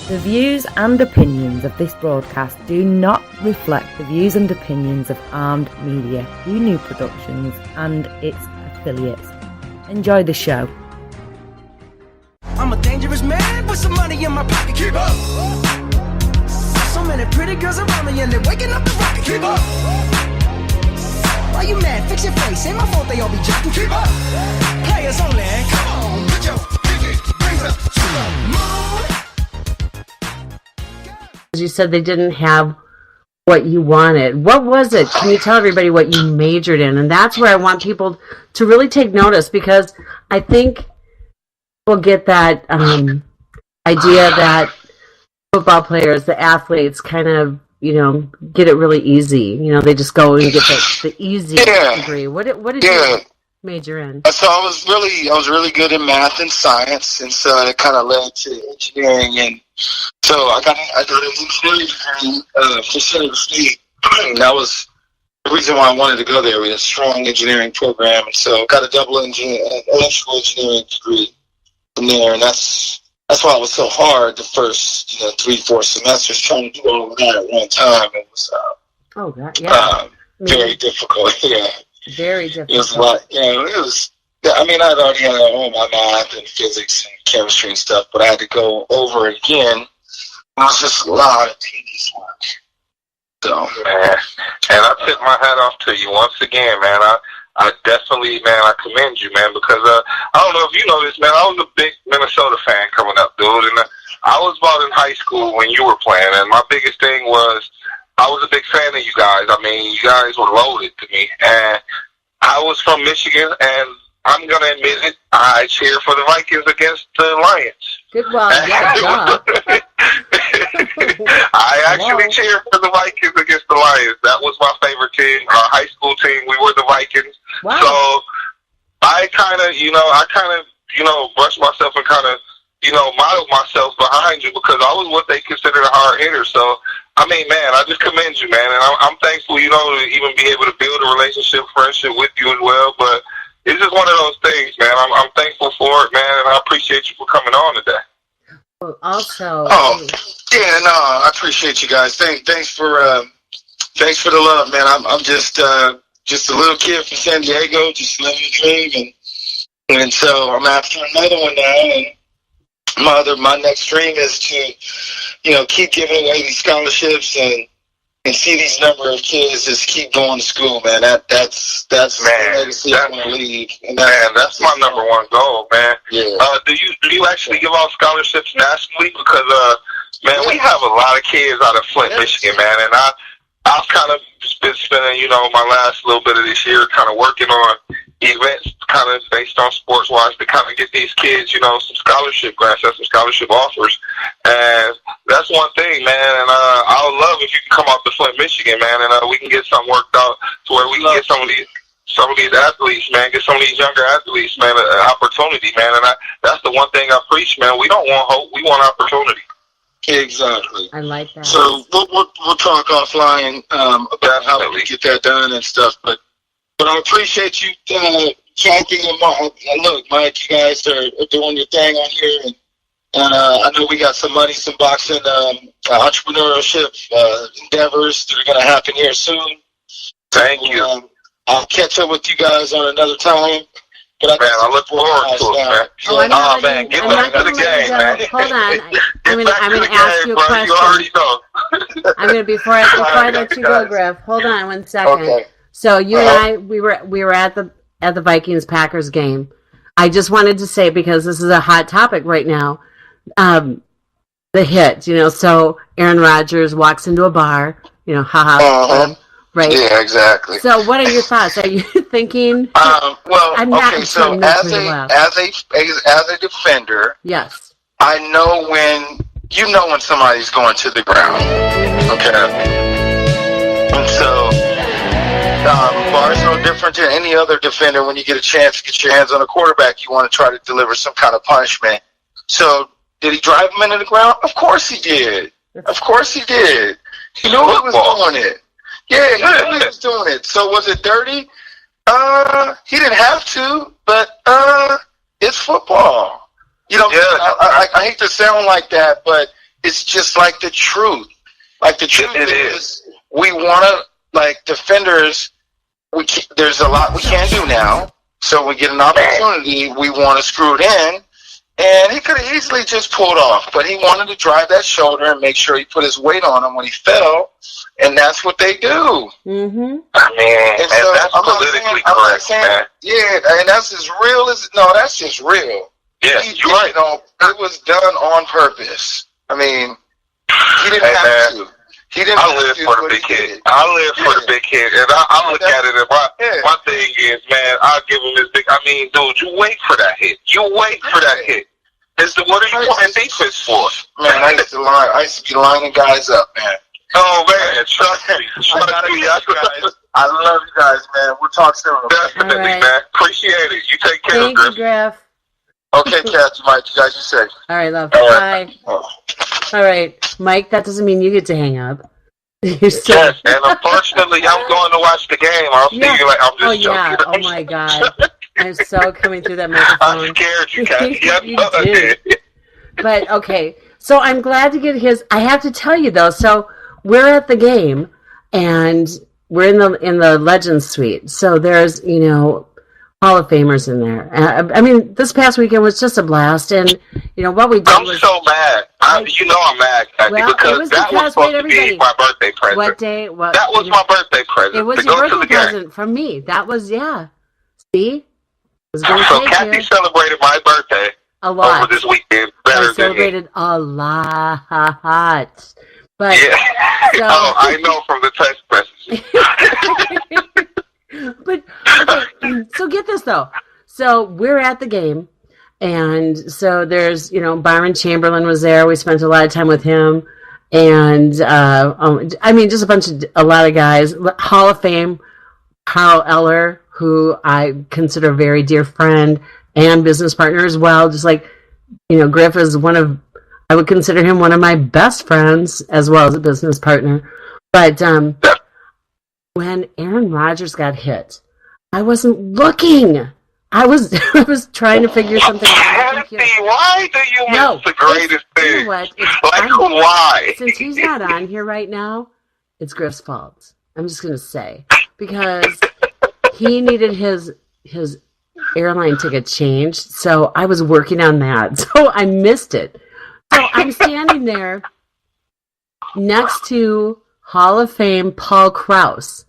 The views and opinions of this broadcast do not reflect the views and opinions of Armed Media, New Productions and its affiliates. Enjoy the show. I'm a dangerous man with some money in my pocket. Keep up. So many pretty girls around me and they're waking up the rocket. Keep up. Why you mad? Fix your face. Ain't my fault they all be jacking. Keep up. Players only. Come on, put your pinky rings up to the moon. You said they didn't have what you wanted. What was it? Can you tell everybody what you majored in? And that's where I want people to really take notice, because I think we'll get that idea that football players, the athletes, kind of, get it really easy. They just go and get the easy degree. What did you major in? So I was really good in math and science, and so it kind of led to engineering, and so I got an engineering degree for San State. That was the reason why I wanted to go there. We had a strong engineering program, and so got a double electrical engineering degree from there, and that's why it was so hard the first 3-4 semesters trying to do all of that at one time. It was very difficult. Yeah, very difficult. It was a lot. It was. I mean, I'd already had all my math and physics and chemistry and stuff, but I had to go over it again. It was just a lot of tedious work. So, man, and I tip my hat off to you once again, man. I definitely, man, I commend you, man, because I don't know if you know this, man. I was a big Minnesota fan coming up, dude, and I was about in high school when you were playing, and my biggest thing was I was a big fan of you guys. I mean, you guys were loaded to me, and I was from Michigan, and I'm going to admit it, I cheer for the Vikings against the Lions. Good one. I actually cheer for the Vikings against the Lions. That was my favorite team, our high school team. We were the Vikings. Wow. So I kind of, brushed myself and kind of, modeled myself behind you, because I was what they considered a hard hitter. So, I mean, man, I just commend you, man. And I'm thankful, to even be able to build a relationship, friendship with you as well. But it's just one of those things, man. I'm thankful for it, man, and I appreciate you for coming on today. Well, also, I appreciate you guys. Thanks for the love, man. I'm just a little kid from San Diego, just living a dream, and so I'm after another one now. And my next dream is to, keep giving away these scholarships and see these number of kids just keep going to school, man. That's the legacy I want to leave. And that's my number one goal, man. Yeah. Do you actually give out scholarships nationally? Because man, we have a lot of kids out of Flint, Michigan, man, and I've kind of been spending, my last little bit of this year kind of working on events kind of based on sports-wise to kind of get these kids, some scholarship grants, some scholarship offers. And that's one thing, man, and I would love if you can come out to Flint, Michigan, man, and we can get something worked out to where we can get some of these athletes, man, get some of these younger athletes, man, an opportunity, man. And that's the one thing I preach, man. We don't want hope. We want opportunity. Exactly. I like that. So we'll talk offline about how we get that done and stuff. But I appreciate you talking. Look, Mike, you guys are doing your thing on here, and I know we got some money, some boxing entrepreneurship endeavors that are going to happen here soon. Thank you. I'll catch up with you guys on another time. But I look forward to it, man. Man, get back to the game, man. Hold on. I'm gonna ask you a question. You already know. I'm gonna before I let you go, Griff. Hold on 1 second. Okay. So you and I, we were at the Vikings Packers game. I just wanted to say, because this is a hot topic right now, the hit. So Aaron Rodgers walks into a bar. Right. Yeah, exactly. So, what are your thoughts? Are you thinking? I'm not okay. So, as a defender, yes, I know when somebody's going to the ground. Okay. And so, bar's no different than any other defender. When you get a chance to get your hands on a quarterback, you want to try to deliver some kind of punishment. So, did he drive him into the ground? Of course he did. Of course he did. He knew he was doing it. Yeah, he knew he was doing it. So was it dirty? He didn't have to, but it's football. I hate to sound like that, but it's just like the truth. Like the truth is, we want to, like defenders, there's a lot we can't do now. So we get an opportunity, we want to screw it in. And he could have easily just pulled off, but he wanted to drive that shoulder and make sure he put his weight on him when he fell, and that's what they do. Mm-hmm. I mean, and so that's politically correct, man. Yeah, and that's as real as, that's just real. Yeah, you're right. It was done on purpose. I mean, he didn't have to. He didn't I live for the big kid. I live for the big kid, and I look at it, and my thing is, man, I'll give him his big. I mean, dude, you wait for that hit. You wait for that hit. What are you playing defense for? Man, I used to be lining guys up, man. Oh man, trust me. I love you guys, man. We'll talk soon. Definitely, right, man. Appreciate it. You take care. Thank you, Griff. Okay, Cathy, Mike, you guys are safe. All right, love. Bye. All right, Mike, that doesn't mean you get to hang up. Yes, and unfortunately, I'm going to watch the game. I'll see you. I'm just joking. Oh my God. I'm so coming through that microphone. I'm scared you, Cathy. You did. But, okay, so I'm glad to get his. I have to tell you, though, so we're at the game, and we're in the Legends Suite. So there's, Hall of Famers in there. I mean, this past weekend was just a blast, and what we did I'm was... so mad. I'm mad, Cathy, because that was supposed to be my birthday present. What day? That was my birthday present. It was your birthday present from me. That was, yeah. See? So Cathy celebrated my birthday a lot over this weekend. Better I celebrated a lot. But yeah. So, I know from the text messages. But okay, so get this though. So we're at the game, and so there's Byron Chamberlain was there. We spent a lot of time with him, and I mean just a lot of guys. Hall of Fame, Carl Eller, who I consider a very dear friend and business partner as well. Just like Griff is I would consider him one of my best friends as well as a business partner. But when Aaron Rodgers got hit, I wasn't looking. I was trying to figure something out. Why do you miss the greatest thing? You know what? Why? Since he's not on here right now, it's Griff's fault. I'm just gonna say, because he needed his airline ticket changed, so I was working on that. So I missed it. So I'm standing there next to Hall of Fame Paul Krause,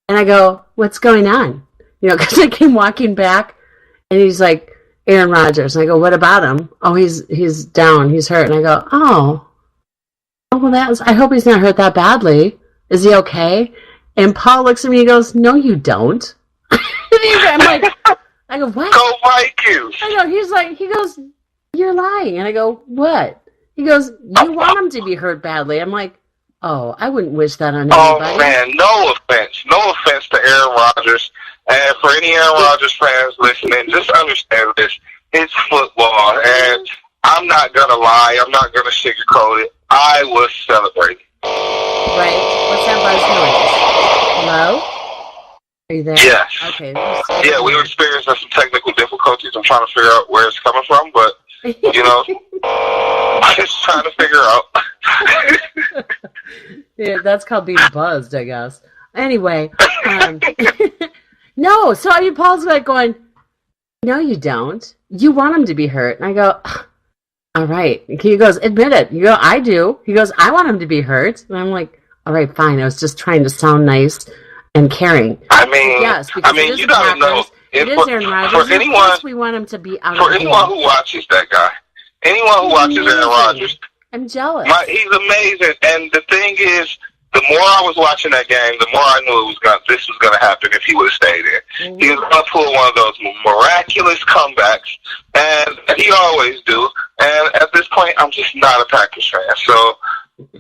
and I go, "What's going on?" Because I came walking back, and he's like, "Aaron Rodgers." And I go, "What about him?" "Oh, he's down. He's hurt." And I go, "Oh, well, I hope he's not hurt that badly. Is he okay?" And Paul looks at me and goes, "No, you don't." I'm like, I go, "What?" Go Vikings. I go, he goes, "You're lying." And I go, "What?" He goes, "You want him to be hurt badly." I'm like, "Oh, I wouldn't wish that on anybody." Oh man, no offense to Aaron Rodgers. And for any Aaron Rodgers fans listening, just understand this. It's football, and I'm not going to lie. I'm not going to sugarcoat it. I was celebrating. Right. What's that buzz noise? Hello? Are you there? Yes. Okay. Yeah, we were experiencing some technical difficulties. I'm trying to figure out where it's coming from, but, I'm just trying to figure out. Yeah, that's called being buzzed, I guess. Anyway, no, so Paul's like going, "No, you don't. You want him to be hurt." And I go, "All right." He goes, "Admit it." You go, "I do." He goes, "I want him to be hurt." And I'm like, "All right, fine." I was just trying to sound nice and caring. I mean, yes, because you gotta know. It is Aaron Rodgers. For anyone, we want him to be out for anyone who watches that guy, anyone who watches Aaron Rodgers, I'm jealous. He's amazing. And the thing is, the more I was watching that game, the more I knew this was gonna happen if he would have stayed in. Mm-hmm. He was gonna pull one of those miraculous comebacks, and he always do. And at this point, I'm just not a Packers fan, so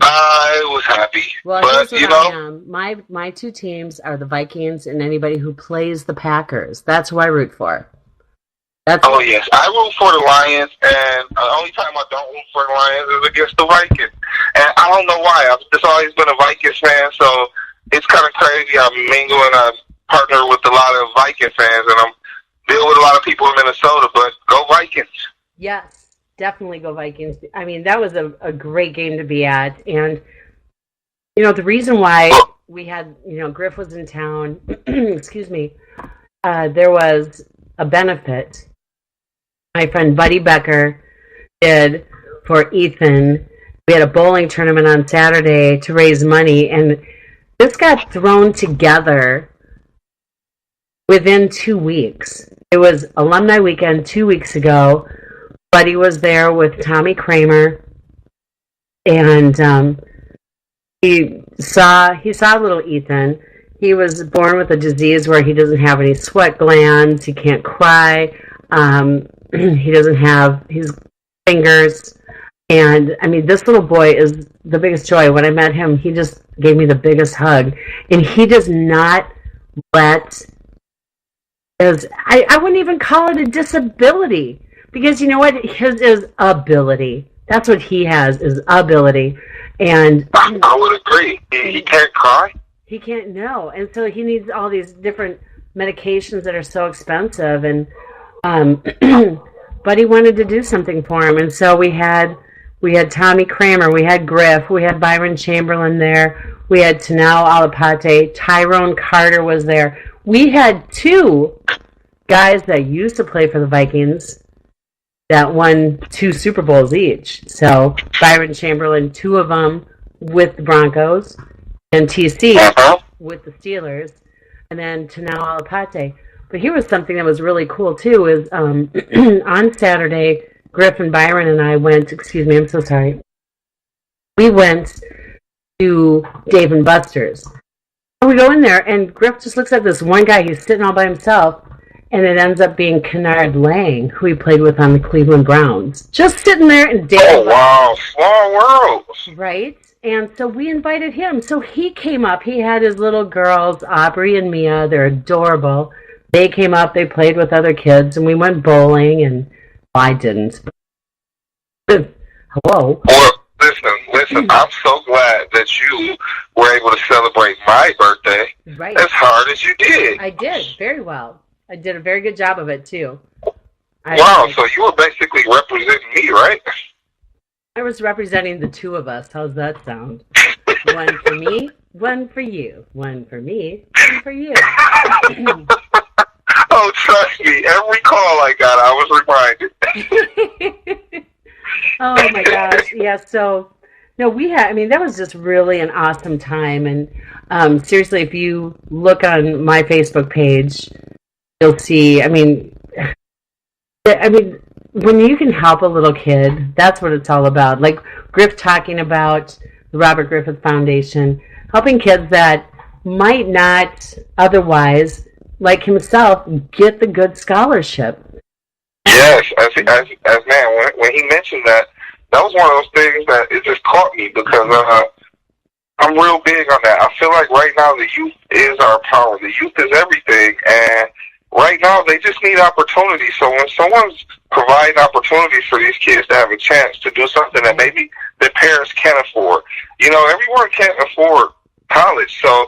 I was happy. Well, but here's what I am. My two teams are the Vikings and anybody who plays the Packers. That's who I root for. Yes, I root for the Lions, and the only time I don't root for the Lions is against the Vikings. And I don't know why. I've just always been a Vikings fan, so it's kind of crazy. I mingle and I partner with a lot of Viking fans, and I'm dealing with a lot of people in Minnesota, but go Vikings. Yes. definitely go Vikings. I mean, that was a great game to be at. And, you know, the reason why we had, you know, Griff was in town, excuse me, there was a benefit my friend Buddy Becker did for Ethan. We had a bowling tournament on Saturday to raise money, and this got thrown together within 2 weeks. It was alumni weekend 2 weeks ago. Buddy was there with Tommy Kramer, and he saw little Ethan. He was born with a disease where he doesn't have any sweat glands. He can't cry. He doesn't have his fingers. And, I mean, this little boy is the biggest joy. When I met him, he just gave me the biggest hug. And he does not let I wouldn't even call it a disability. Because you know what? His is ability. That's what he has, is ability. And I would agree. He can't cry? He can't, no. And so he needs all these different medications that are so expensive. And but he wanted to do something for him. And so we had Tommy Kramer, we had Griff, we had Byron Chamberlain there, we had Tanao Alapate, Tyrone Carter was there. We had two guys that used to play for the Vikings that won 2 Super Bowls each. So Byron Chamberlain, 2 of them with the Broncos, and TC with the Steelers, and then Tanao Alapate. But here was something that was really cool too, is on Saturday, Griff and Byron and I went, excuse me, I'm so sorry. We went to Dave and Buster's. And we go in there, and Griff just looks at this one guy, he's sitting all by himself, and it ends up being Kennard Lang, who he played with on the Cleveland Browns. Just sitting there, and Dave. Oh, wow, small world. Right? And so we invited him. So he came up. He had his little girls, Aubrey and Mia. They're adorable. They came up. They played with other kids, and we went bowling. And well, I didn't. Hello. Well, listen. I'm so glad that you were able to celebrate my birthday as hard as you did. I did very well. I did a very good job of it too. Wow. So you were basically representing me, right? I was representing the 2 of us. How's that sound? One for me, one for you. One for me, one for you. Oh, trust me. Every call I got, I was reminded. Oh, my gosh. Yeah, so, no, that was just really an awesome time. And seriously, if you look on my Facebook page, you'll see, I mean, when you can help a little kid, that's what it's all about. Like Griff talking about the Robert Griffith Foundation, helping kids that might not otherwise, like himself, get the good scholarship. Yes, as man, when he mentioned that was one of those things that it just caught me, because I'm real big on that. I feel like right now the youth is our power. The youth is everything, and right now they just need opportunity. So when someone's providing opportunities for these kids to have a chance to do something that maybe their parents can't afford, you know, everyone can't afford college. So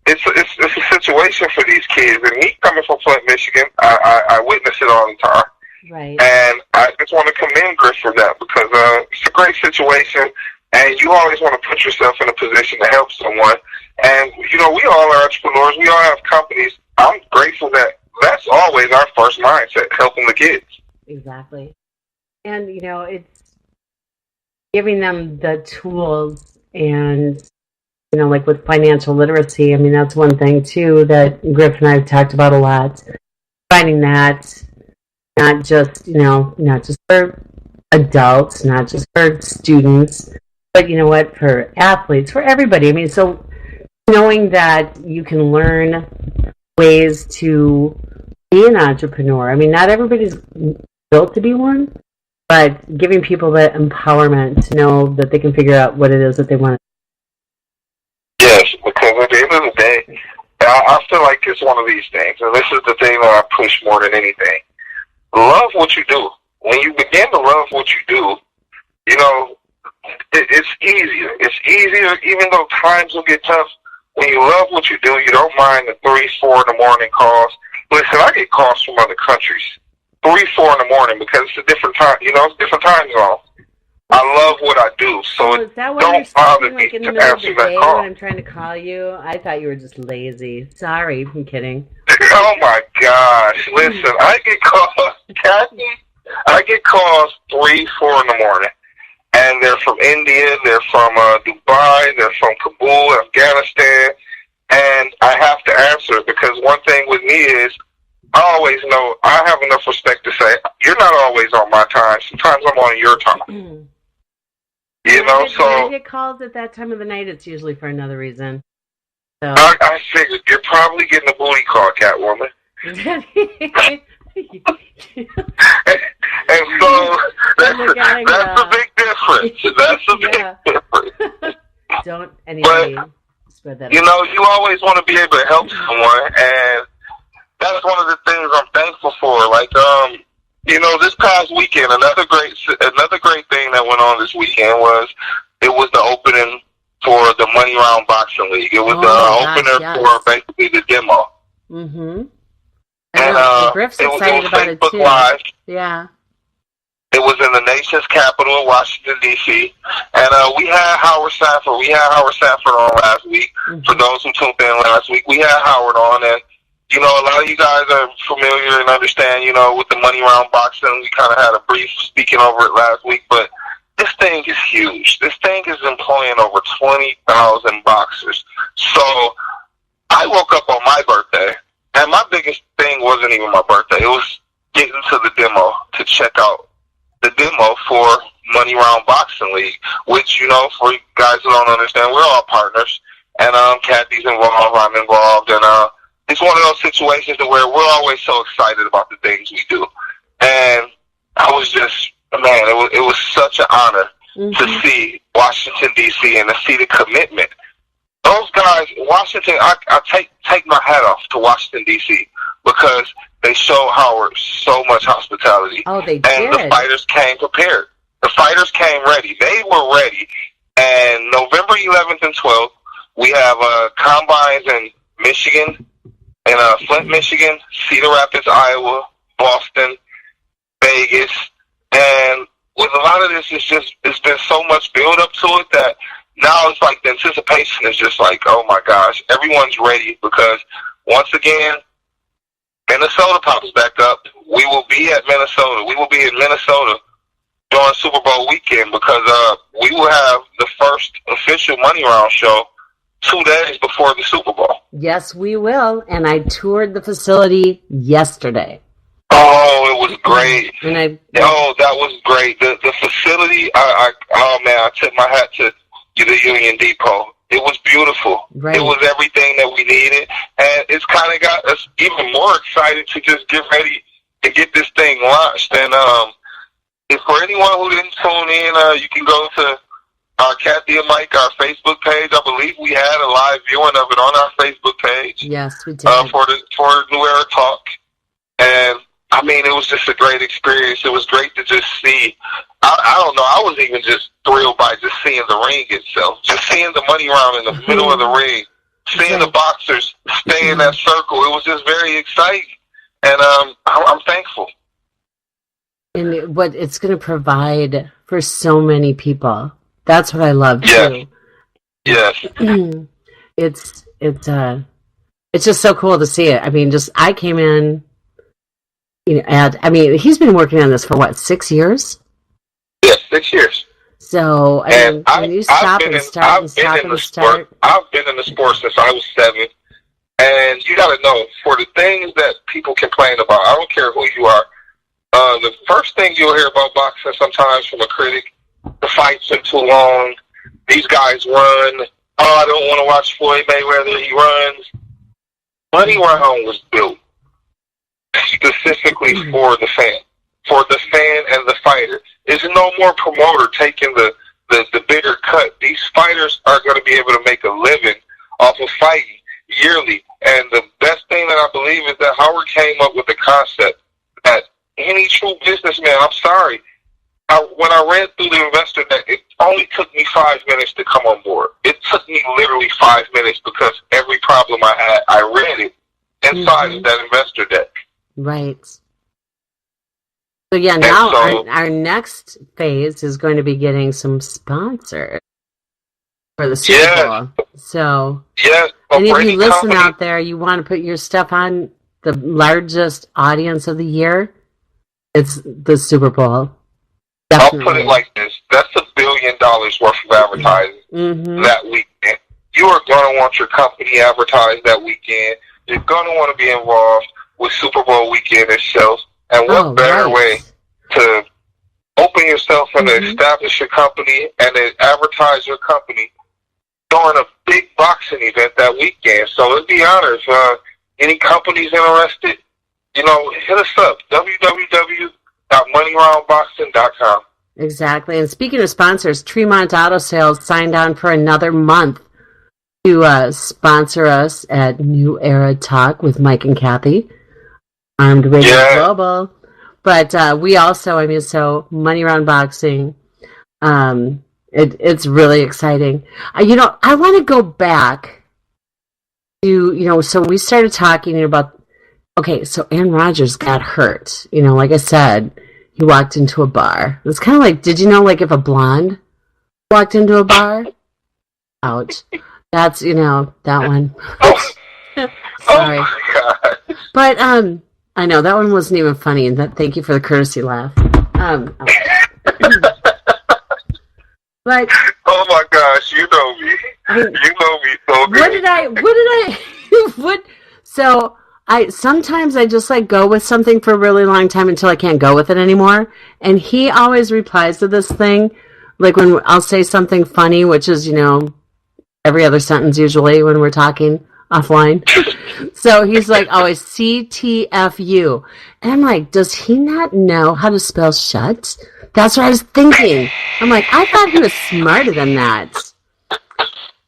it's a situation for these kids. And me coming from Flint, Michigan, I witness it all the time. Right. And I just want to commend Griff for that, because it's a great situation, and you always want to put yourself in a position to help someone. And, you know, we all are entrepreneurs. We all have companies. I'm grateful that that's always our first mindset, helping the kids. Exactly. And, you know, it's giving them the tools, and, you know, like with financial literacy, I mean, that's one thing, too, that Griff and I have talked about a lot. Finding that not just for adults, not just for students, but, you know what, for athletes, for everybody. I mean, so knowing that you can learn ways to be an entrepreneur. I mean, not everybody's built to be one, but giving people that empowerment to know that they can figure out what it is that they want. Yes, because at the end of the day, I feel like it's one of these things, and this is the thing that I push more than anything. Love what you do. When you begin to love what you do, you know, it's easier. It's easier, even though times will get tough. When you love what you do, you don't mind the 3, 4 in the morning calls. Listen, I get calls from other countries. 3, 4 in the morning because it's a different time. It's different time zone. I love what I do, so is that why don't you're bother sleeping me like in the to middle of the answer that day call. when I'm trying to call you? I thought you were just lazy. Sorry, I'm kidding. Oh my gosh! Listen, I get calls, Cathy. I get calls 3, 4 in the morning, and they're from India, they're from Dubai, they're from Kabul, Afghanistan, and I have to answer because one thing with me is I always know I have enough respect to say you're not always on my time. Sometimes I'm on your time. When I get calls at that time of the night, it's usually for another reason. So I figured you're probably getting a booty call, Catwoman. And so that's a big difference. That's a big difference. Don't anybody spread that. You always want to be able to help someone, and that's one of the things I'm thankful for. Like, this past weekend, another great thing that went on this weekend was the opening for the Money Round Boxing League. It was the opener for basically the demo. Mm-hmm. And Griff's it was excited about Facebook it too. Live. Yeah. It was in the nation's capital in Washington, D.C. And we had Howard Sanford. We had Howard Sanford on last week. Mm-hmm. For those who tuned in last week, we had Howard on, and a lot of you guys are familiar and understand, with the Money Round Boxing. We kind of had a brief speaking over it last week, but this thing is huge. This thing is employing over 20,000 boxers. So I woke up on my birthday, and my biggest thing wasn't even my birthday. It was getting to the demo to check out the demo for Money Round Boxing League, which, for you guys who don't understand, we're all partners, and Cathy's involved, I'm involved, and it's one of those situations where we're always so excited about the things we do. And I was just, man, it was such an honor to see Washington, D.C., and to see the commitment. Those guys, Washington, I take my hat off to Washington, D.C., because they showed Howard so much hospitality. Oh, they and did. And the fighters came prepared. The fighters came ready. They were ready. And November 11th and 12th, we have combines in Michigan, in Flint, Michigan, Cedar Rapids, Iowa, Boston, Vegas, and with a lot of this, it's been so much build up to it that now it's like the anticipation is just like, oh my gosh, everyone's ready because once again, Minnesota pops back up. We will be at Minnesota. We will be in Minnesota during Super Bowl weekend because we will have the first official Money Round show 2 days before the Super Bowl. Yes, we will. And I toured the facility yesterday. Oh, it was great. And that was great. The facility, I tip my hat to the Union Depot. It was beautiful. Right. It was everything that we needed. And it's kind of got us even more excited to just get ready to get this thing launched. And if for anyone who didn't tune in, you can go to Cathy and Myke, our Facebook page. I believe we had a live viewing of it on our Facebook page. Yes, we did. For New Era Talk. And I mean, it was just a great experience. It was great to just see. I don't know. I was even just thrilled by just seeing the ring itself, just seeing the Money Round in the middle of the ring, seeing the boxers stay in that circle. It was just very exciting, and I'm thankful. And what it's going to provide for so many people. That's what I love too. Yes. It's just so cool to see it. I mean, I came in. He's been working on this for what, 6 years? Yes, 6 years. So, when you stop and start. I've been in the sport since I was 7. And you got to know, for the things that people complain about, I don't care who you are, the first thing you'll hear about boxing sometimes from a critic, the fights are too long, these guys run, I don't want to watch Floyd Mayweather, he runs. Money Round was built specifically for the fan and the fighter. There's no more promoter taking the bigger cut. These fighters are going to be able to make a living off of fighting yearly. And the best thing that I believe is that Howard came up with the concept that any true businessman, I'm sorry, when I read through the investor deck, it only took me 5 minutes to come on board. It took me literally 5 minutes because every problem I had, I read it inside of that investor deck. Right. So yeah, now so, our next phase is going to be getting some sponsors for the Super Bowl. So any of you listen out there, you want to put your stuff on the largest audience of the year, it's the Super Bowl. Definitely. I'll put it like this. That's $1 billion worth of advertising that weekend. You are going to want your company advertised that weekend. You're going to want to be involved with Super Bowl weekend itself. And what better way to open yourself and to establish your company and to advertise your company during a big boxing event that weekend. So let's be honest, any companies interested, hit us up, www.moneyroundboxing.com. Exactly. And speaking of sponsors, Tremont Auto Sales signed on for another month to sponsor us at New Era Talk with Myke and Cathy, Armed Radio Global. But we also, so Money Round Boxing, it's really exciting. I want to go back to, so we started talking about, so Aaron Rodgers got hurt. Like I said, he walked into a bar. It's kind of like, did you know, like if a blonde walked into a bar? Ouch. That's, that one. Sorry. Oh my God. But, I know, that one wasn't even funny, and thank you for the courtesy laugh. But oh my gosh, you know me. You know me so good. So sometimes I just go with something for a really long time until I can't go with it anymore. And he always replies to this thing, like when I'll say something funny, which is, every other sentence usually when we're talking offline. So he's like always CTFU. And I'm like, does he not know how to spell shut? That's what I was thinking. I'm like, I thought he was smarter than that.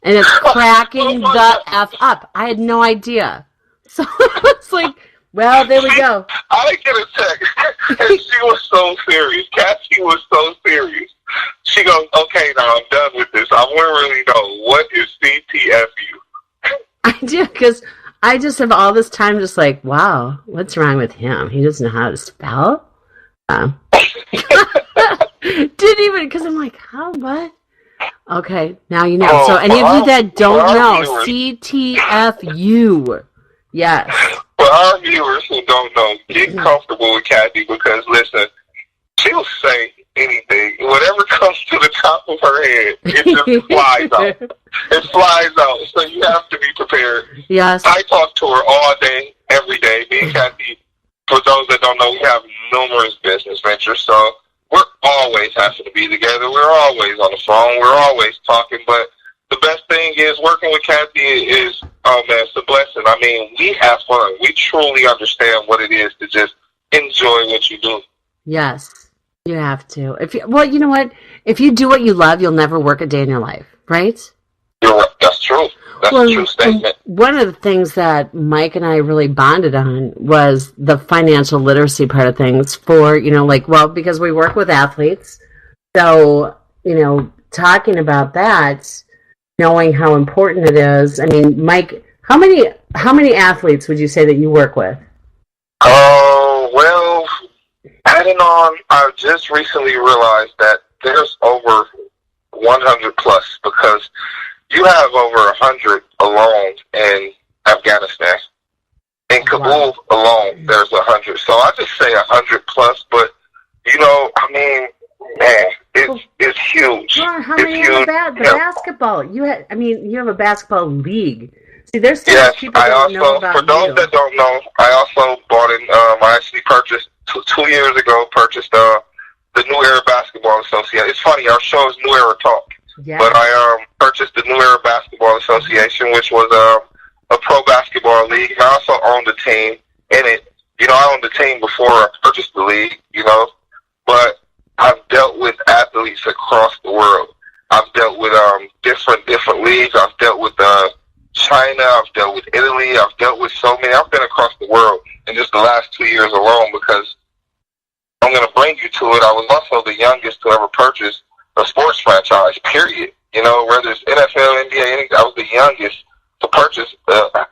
And it's cracking the F up. I had no idea. So it's like, well, there we go. I get a text, and she was so serious. Cathy was so serious. She goes, okay, now I'm done with this. I want to really know, what is CTFU? I do, because I just have all this time just like, wow, what's wrong with him? He doesn't know how to spell? Didn't even, because I'm like, how, what? Okay, now you know. So any of you that don't know, CTFU. Yes. For our viewers who don't know, get comfortable with Cathy because, listen, she'll say anything. Whatever comes to the top of her head, it just flies out. It flies out. So you have to be prepared. Yes. I talk to her all day, every day. Me and Cathy, for those that don't know, we have numerous business ventures. So we're always having to be together. We're always on the phone. We're always talking. But the best thing is working with Cathy is, oh man, it's a blessing. I mean, we have fun. We truly understand what it is to just enjoy what you do. Yes, you have to. Well, you know what? If you do what you love, you'll never work a day in your life, right? You're right. That's true. That's a true statement. One of the things that Myke and I really bonded on was the financial literacy part of things for, because we work with athletes. So, talking about that, knowing how important it is. I mean, Myke, how many athletes would you say that you work with? Oh, well, adding on, I just recently realized that there's over 100 plus because you have over 100 alone in Afghanistan. In Kabul alone, there's 100. So I just say 100 plus, but, man, it's huge. Well, how many have the basketball? You have a basketball league. See, there's things people don't know about. For those that don't know, I also bought in. I actually purchased 2 years ago. The New Era Basketball Association. It's funny, our show is New Era Talk, but I purchased the New Era Basketball Association, which was a pro basketball league. And I also owned a team in it. I owned the team before I purchased the league. But I've dealt with athletes across the world. I've dealt with different leagues. I've dealt with China. I've dealt with Italy. I've dealt with so many. I've been across the world in just the last 2 years alone because I'm going to bring you to it. I was also the youngest to ever purchase a sports franchise, period. Whether it's NFL, NBA, I was the youngest to purchase a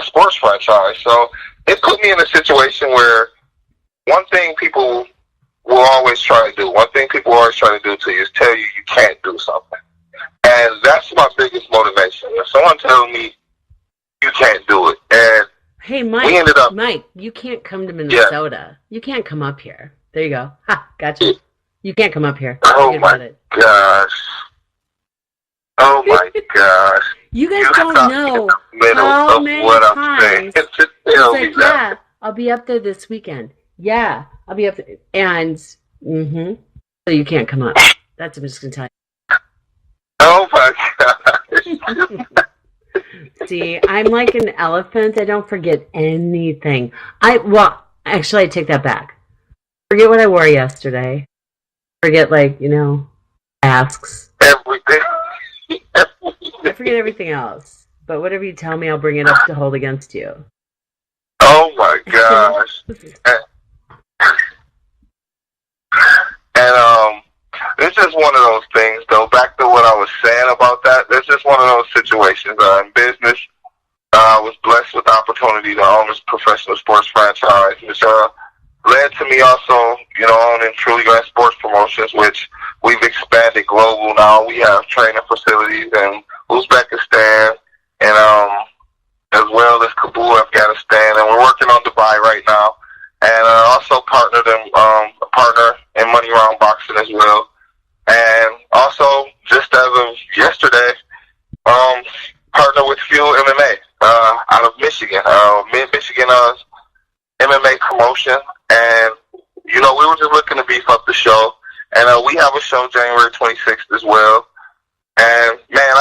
sports franchise. So it put me in a situation where one thing people people always try to do, one thing people always try to do to you is tell you can't do something. And that's my biggest motivation. If someone tells me you can't do it, and hey, Mike, we ended up, Mike, you can't come to Minnesota. Yeah. You can't come up here. There you go. Ha, gotcha. You can't come up here. Oh my gosh. Oh my gosh. You guys don't know how many times it's like, yeah, I'll be up there this weekend. Yeah, I'll be up there. And, so you can't come up. That's what I'm just going to tell you. Oh my gosh. See, I'm like an elephant. I don't forget anything. Actually, I take that back. Forget what I wore yesterday. Forget, masks. Everything. I forget everything else. But whatever you tell me, I'll bring it up to hold against you. Oh my gosh. And it's just one of those things, though. Back to what I was saying about that, it's just one of those situations. In business, I was blessed with the opportunity to own this professional sports franchise, which led to me also, owning Truly Grand Sports Promotions, which we've expanded global now. We have training facilities in Uzbekistan and as well as Kabul, Afghanistan, and we're working on Dubai right now. And also partner in Money Round Boxing as well. And also, just as of yesterday, partner with Fuel MMA out of Michigan, Mid-Michigan MMA promotion. And, we were just looking to beef up the show. And we have a show January 26th as well. And, man,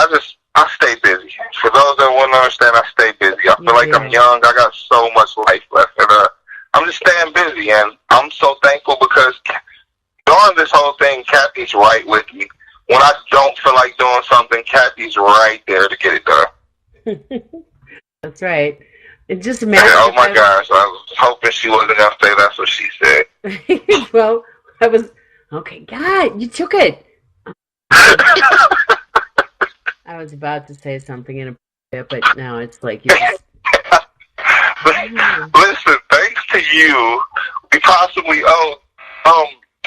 I stay busy. For those that wouldn't understand, I stay busy. I feel like I'm young. I got so much life left. And I'm just staying busy. And I'm so thankful because during this whole thing, Cathy's right with me. When I don't feel like doing something, Cathy's right there to get it done. That's right. It just imagine. Oh my gosh, I was hoping she wasn't going to say that's what she said. Well, I was, okay, God, you took it. I was about to say something inappropriate, but now it's like you just... Listen, thanks to you, we possibly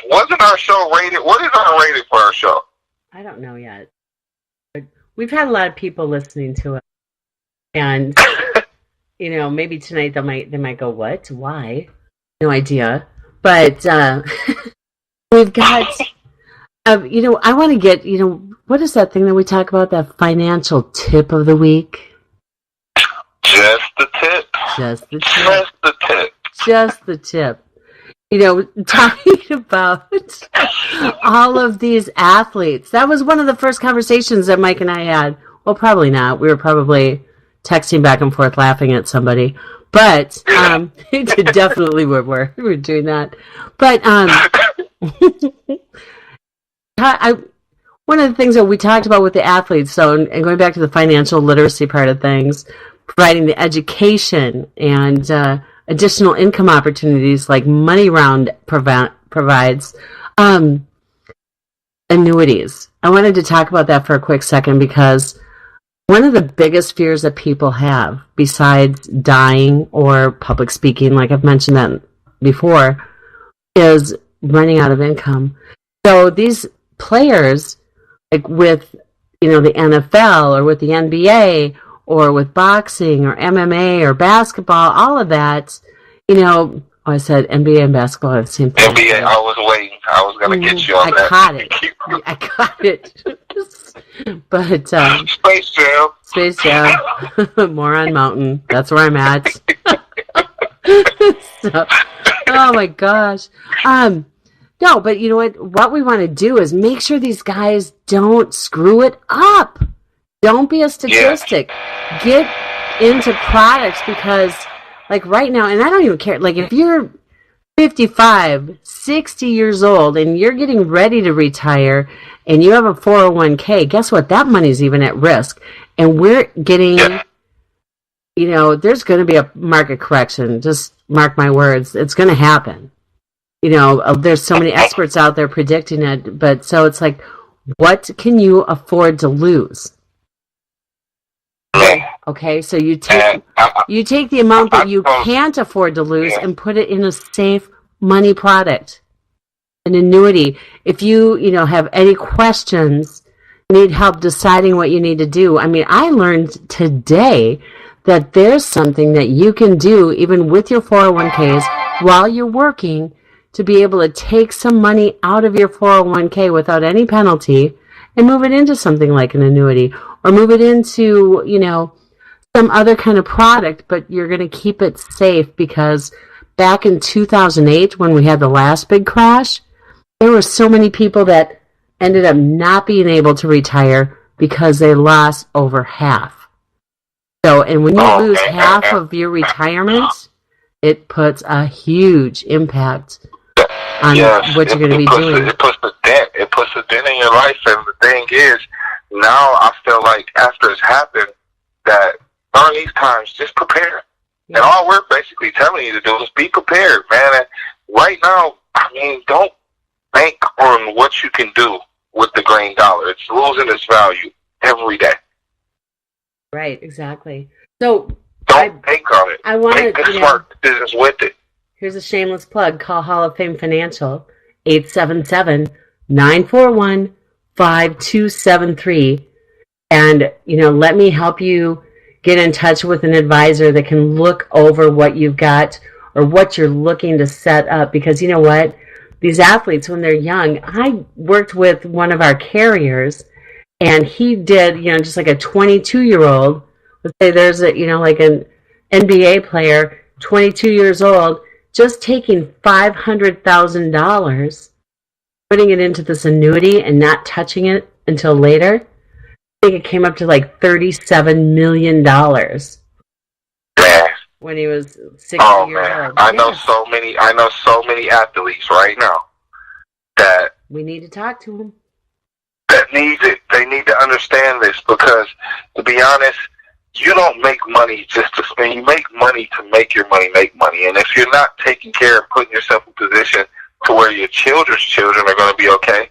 wasn't our show rated? What is our rating for our show? I don't know yet. But we've had a lot of people listening to it, and maybe tonight they might go, "What? Why?" No idea. But we've got. I want to get. What is that thing that we talk about? That financial tip of the week. Just the tip. Just the tip. Just the tip. Just the tip. Talking about all of these athletes. That was one of the first conversations that Mike and I had. Well, probably not. We were probably texting back and forth laughing at somebody. But definitely we were doing that. But one of the things that we talked about with the athletes, and going back to the financial literacy part of things, providing the education and additional income opportunities like Money Round provides, annuities. I wanted to talk about that for a quick second because one of the biggest fears that people have, besides dying or public speaking, like I've mentioned that before, is running out of income. So these players, like with the NFL or with the NBA or with boxing or MMA or basketball, all of that, I said NBA and basketball are the same thing. NBA, I was waiting. I was going to get you on that. I caught it. But Space Jam. Space Jam. Moron Mountain. That's where I'm at. So, oh my gosh. No, but you know what? What we want to do is make sure these guys don't screw it up. Don't be a statistic. Yeah. Get into products because, like right now, and I don't even care, like if you're 55, 60 years old and you're getting ready to retire and you have a 401k, guess what? That money's even at risk. And we're getting, there's going to be a market correction. Just mark my words. It's going to happen. There's so many experts out there predicting it. But so it's like, what can you afford to lose? Okay, so you take the amount that you can't afford to lose and put it in a safe money product. an annuity. If you have any questions, need help deciding what you need to do. I mean, I learned today that there's something that you can do even with your 401ks while you're working to be able to take some money out of your 401k without any penalty and move it into something like an annuity, or move it into, some other kind of product, but you're going to keep it safe, because back in 2008, when we had the last big crash, there were so many people that ended up not being able to retire because they lost over half. So, and when you lose half of your retirement, it puts a huge impact on what you're going to be doing. It puts a dent. It puts a dent in your life. And the thing is, now I feel like after it's happened, that during these times, just prepare. Yeah. And all we're basically telling you to do is be prepared, man. And right now, I mean, don't bank on what you can do with the green dollar. It's losing its value every day. Right, exactly. So don't bank on it. I want to smart business with it. Here's a shameless plug. Call Hall of Fame Financial, 877-941-5273. And, let me help you get in touch with an advisor that can look over what you've got or what you're looking to set up. Because you know what? These athletes, when they're young, I worked with one of our carriers, and he did, just like a 22-year-old. Let's say there's like an NBA player, 22 years old, just taking $500,000, putting it into this annuity and not touching it until later. I think it came up to like $37 million when he was 60 years old. I know so many athletes right now that we need to talk to them. That need it. They need to understand this, because, to be honest, you don't make money just to spend. You make money to make your money make money. And if you're not taking care and putting yourself in position to where your children's children are going to be okay,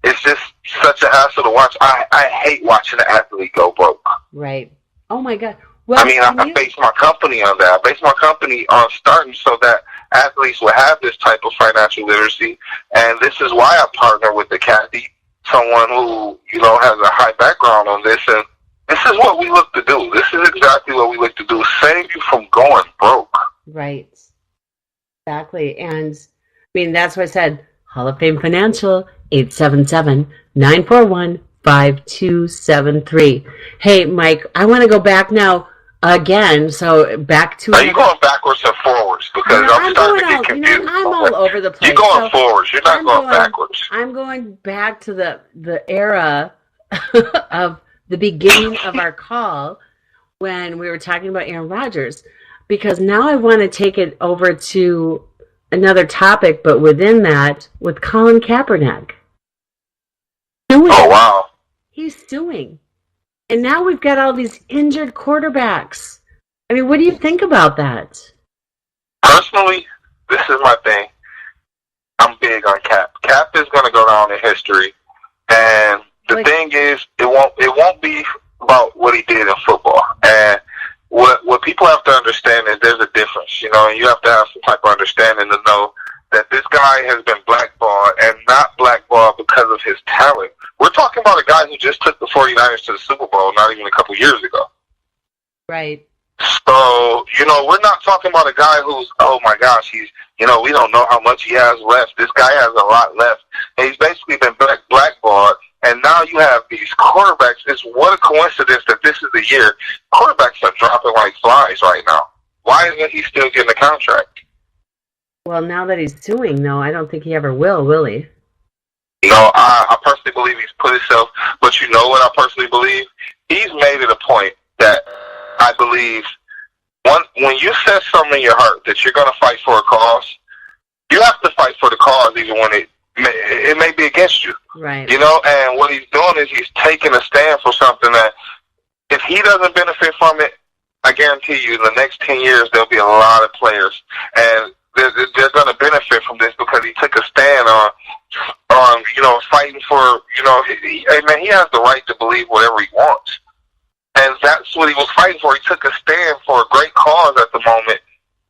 it's just such a hassle to watch. I hate watching an athlete go broke. Right. Oh, my God. Well, I mean, I base my company on that. I base my company on starting so that athletes will have this type of financial literacy. And this is why I partner with the Cathy, someone who, has a high background on this. And this is what we look to do. This is exactly what we look to do. Save you from going broke. Right. Exactly. And, I mean, that's what I said. Hall of Fame Financial, 877-941-5273. Hey, Myke, I want to go back now again. So back to... Are you going backwards or forwards? Because I'm starting to get confused. I'm all over the place. You're going forwards. You're not going backwards. I'm going back to the era of the beginning of our call when we were talking about Aaron Rodgers, because now I want to take it over to another topic, but within that, with Colin Kaepernick. Oh, wow. He's suing. And now we've got all these injured quarterbacks. I mean, what do you think about that? Personally, this is my thing. I'm big on Cap. Cap is going to go down in history. And the thing is, it won't be about what he did in football. And what people have to understand is there's a difference, and you have to have some type of understanding to know that this guy has been blackballed, and not blackballed because of his talent. We're talking about a guy who just took the 49ers to the Super Bowl not even a couple years ago. Right. So, we're not talking about a guy who's, oh my gosh, he's, we don't know how much he has left. This guy has a lot left. And he's basically been blackballed. And now you have these quarterbacks. What a coincidence that this is the year. Quarterbacks are dropping like flies right now. Why isn't he still getting a contract? Well, now that he's suing, though, I don't think he ever will he? No, I personally believe he's put himself, but you know what I personally believe? He's made it a point that I believe when you set something in your heart that you're going to fight for a cause, you have to fight for the cause even when it may be against you. Right. And what he's doing is he's taking a stand for something that if he doesn't benefit from it, I guarantee you in the next 10 years there'll be a lot of players. And they're going to benefit from this because he took a stand on fighting for, he has the right to believe whatever he wants. And that's what he was fighting for. He took a stand for a great cause at the moment.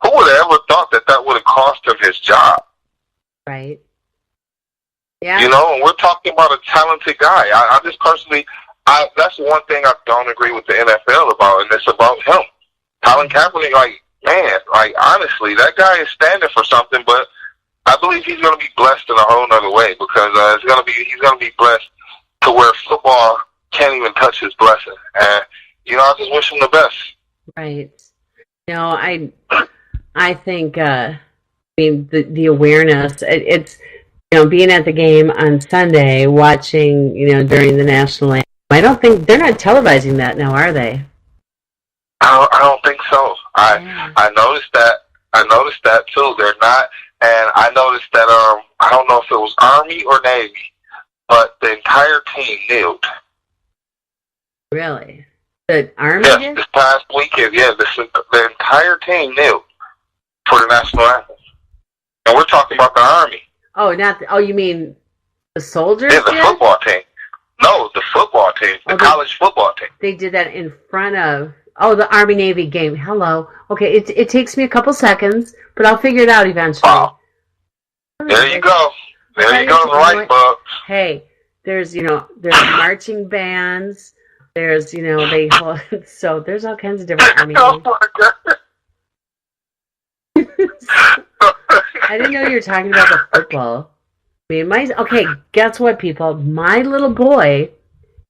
Who would have ever thought that would have cost him his job? Right. Yeah. You know, and we're talking about a talented guy. I just personally, that's one thing I don't agree with the NFL about, and it's about him. Colin Kaepernick, like, man, like, honestly, that guy is standing for something, but I believe he's going to be blessed in a whole nother way because he's going to be blessed to where football can't even touch his blessing. And, you know, I just wish him the best. Right. You know, I think, I mean, the awareness, it's, you know, being at the game on Sunday, watching, you know, during the national anthem. I don't think they're not televising that now, are they? I don't think so. I noticed that. I noticed that too. They're not, and I noticed that. I don't know if it was Army or Navy, but the entire team kneeled. Really? The Army? Yes, did? this past weekend. Yeah, the entire team kneeled for the national anthem, and we're talking about the Army. Oh, you mean the soldiers? Yeah, the football team. No, the football team, the college football team. They did that in front of. Oh, the Army-Navy game. Hello. Okay, it takes me a couple seconds, but I'll figure it out eventually. Wow. There you go. There you go, the light bulb. Hey, there's marching bands. There's, they hold, so there's all kinds of different Army. Oh my God. I didn't know you were talking about the football. I mean, okay, guess what, people? My little boy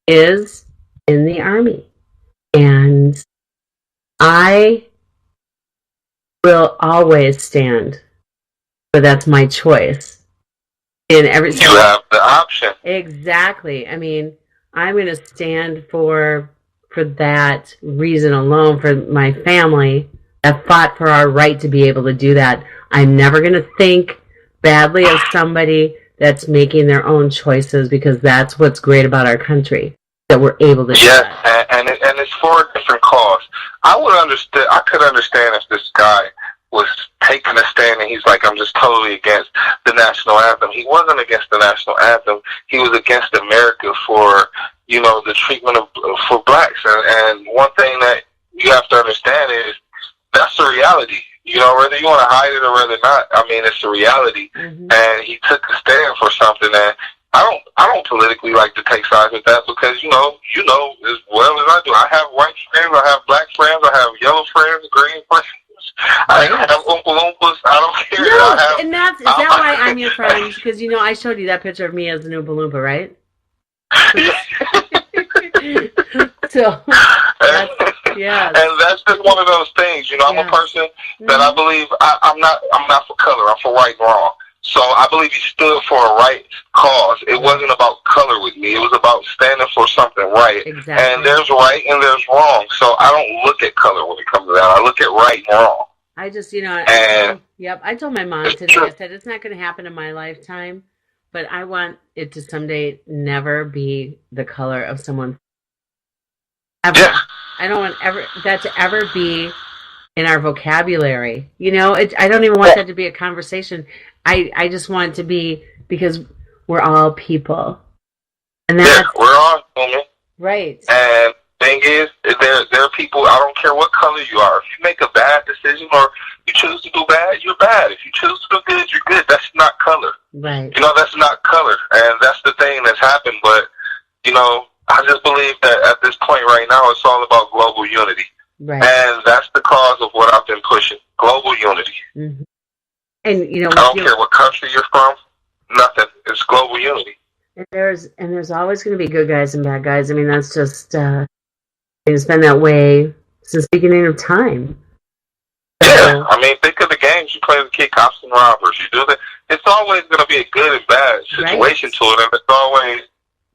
is in the Army. And I will always stand, but that's my choice. In every you have the option. Exactly. I mean, I'm going to stand for that reason alone, for my family that fought for our right to be able to do that. I'm never going to think badly of somebody that's making their own choices, because that's what's great about our country, that we're able to do that. And it's for a different cause. I could understand if this guy was taking a stand and he's like, I'm just totally against the national anthem. He wasn't against the national anthem. He was against America for, the treatment for blacks. And one thing that you have to understand is that's the reality. Whether you want to hide it or whether not, I mean, it's a reality. Mm-hmm. And he took a stand for something that I don't politically like to take sides with that, because, as well as I do. I have white friends, I have black friends, I have yellow friends, green friends. I have Oompa Loompas. I don't care. No, is that why I'm your friend? Because, I showed you that picture of me as an Oompa Loompa, right? So, yeah. And that's just one of those things. I'm a person that I believe I'm not for color. I'm for right and wrong. So I believe he stood for a right cause. It wasn't about color with me. It was about standing for something right. Exactly. And there's right and there's wrong. So I don't look at color when it comes to that. I look at right and wrong. I just, I told my mom today, I said, it's not going to happen in my lifetime, but I want it to someday never be the color of someone. Ever. Yeah. I don't want that to ever be in our vocabulary. I don't even want that to be a conversation. I just want it to be, because we're all people. And that's, we're all human. Right. And thing is, there are people, I don't care what color you are. If you make a bad decision or you choose to do bad, you're bad. If you choose to do good, you're good. That's not color. Right. That's not color. And that's the thing that's happened. But, I just believe that at this point right now, it's all about global unity. Right. And that's the cause of what I've been pushing, global unity. Mm-hmm. And, I don't care what country you're from, nothing. It's global unity. And there's always going to be good guys and bad guys. I mean, that's just, it's been that way since the beginning of time. Yeah, I mean, think of the games you play as a kid, cops and robbers. You do that. It's always going to be a good and bad situation to it, and it's always,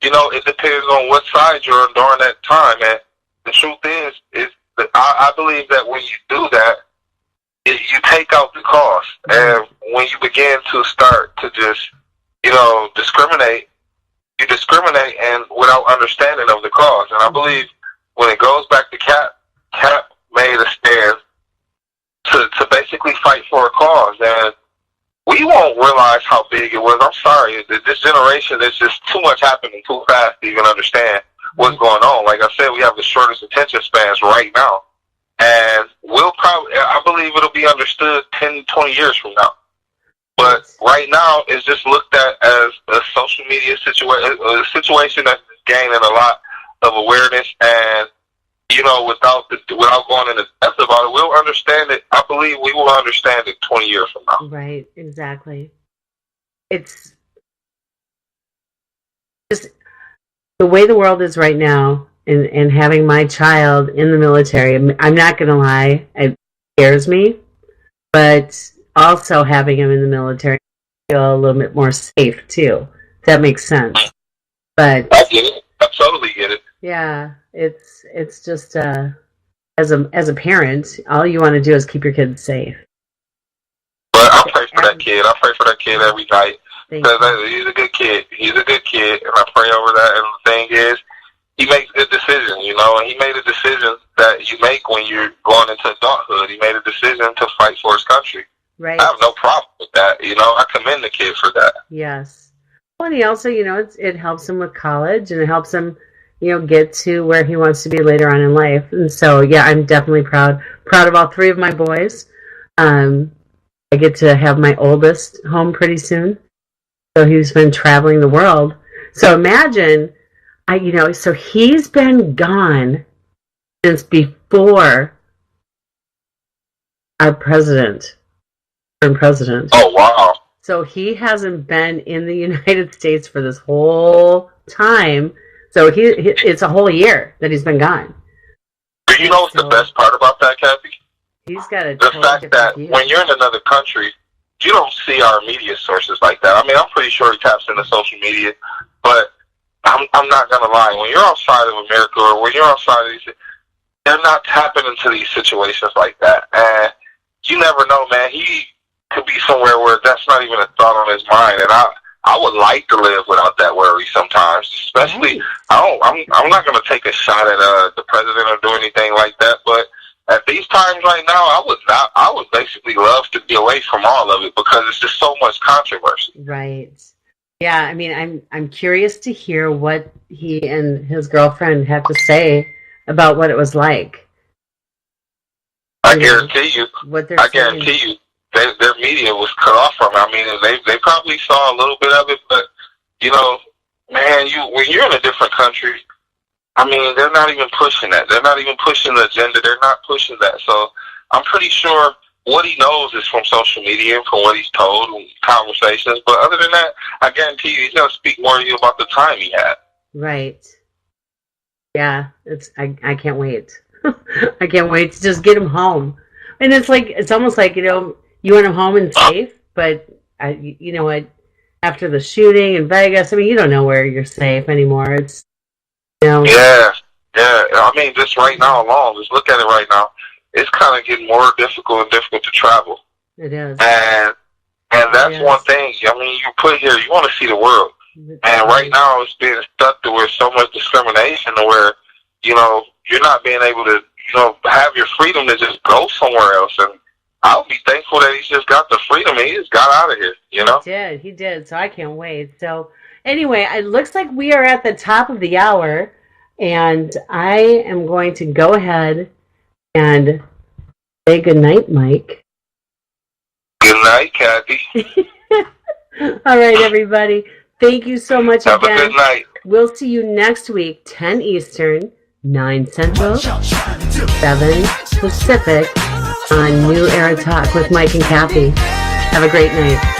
it depends on what side you're on during that time. And the truth is that I believe that when you do that, you take out the cost. And when you begin to start to just, discriminate, you discriminate and without understanding of the cause. And I believe when it goes back to Cap made a stand to basically fight for a cause. And we won't realize how big it was. I'm sorry. This generation, there's just too much happening too fast to even understand what's going on. Like I said, we have the shortest attention spans right now. And I believe it'll be understood 10, 20 years from now. But right now, it's just looked at as a social media a situation that's gaining a lot of awareness, and without going into depth about it, we'll understand it. I believe we will understand it 20 years from now. Right, exactly. It's just the way the world is right now, and having my child in the military. I'm not going to lie, it scares me, but also having him in the military, I feel a little bit more safe too. If that makes sense. But I get it. I totally get it. yeah, it's just as a parent, all you want to do is keep your kids safe. But I pray for that kid. I pray for that kid every night. Because he's a good kid. He's a good kid, and I pray over that. And the thing is, he makes good decisions, and he made a decision that you make when you're going into adulthood. He made a decision to fight for his country. Right. I have no problem with that. I commend the kid for that. Yes. Well, and he also, it helps him with college, and it helps him, get to where he wants to be later on in life. And so, yeah, I'm definitely proud of all three of my boys. I get to have my oldest home pretty soon. So he's been traveling the world. So imagine, so he's been gone since before our president. Oh, wow. So he hasn't been in the United States for this whole time. So it's a whole year that he's been gone. Do you know what's the best part about that, Kathy? He's got the fact that when you're in another country, you don't see our media sources like that. I mean, I'm pretty sure he taps into social media, but I'm not going to lie. When you're outside of America, or when you're outside of these, they're not tapping into these situations like that. And you never know, man. He could be somewhere where that's not even a thought on his mind. And I would like to live without that worry sometimes. Especially, I'm not going to take a shot at the president or do anything like that, but at these times right now, I would basically love to be away from all of it because it's just so much controversy. Right. Yeah, I mean, I'm curious to hear what he and his girlfriend have to say about what it was like. I guarantee you, their media was cut off from it. I mean, they probably saw a little bit of it, but man, when you're in a different country, I mean, they're not even pushing that. They're not even pushing the agenda. They're not pushing that. So I'm pretty sure what he knows is from social media and from what he's told in conversations. But other than that, I guarantee you he's going to speak more to you about the time he had. Right. Yeah, I can't wait. I can't wait to just get him home. And it's almost like, you want him home and safe, but you know what? After the shooting in Vegas, I mean, you don't know where you're safe anymore. It's Yeah. I mean, just right now alone, just look at it right now. It's kind of getting more difficult to travel. It is. And that's one thing. I mean, you put here, you want to see the world. And right now, it's being stuck to where so much discrimination, to where, you're not being able to, have your freedom to just go somewhere else. And I'll be thankful that he's just got the freedom. He just got out of here, He did. So I can't wait. So anyway, it looks like we are at the top of the hour, and I am going to go ahead and say goodnight, Myke. Good night, Kathy. All right, everybody. Thank you so much Have again. a good night. We'll see you next week, 10 Eastern, 9 Central, 7 Pacific, on New Era Talk with Myke and Cathy. Have a great night.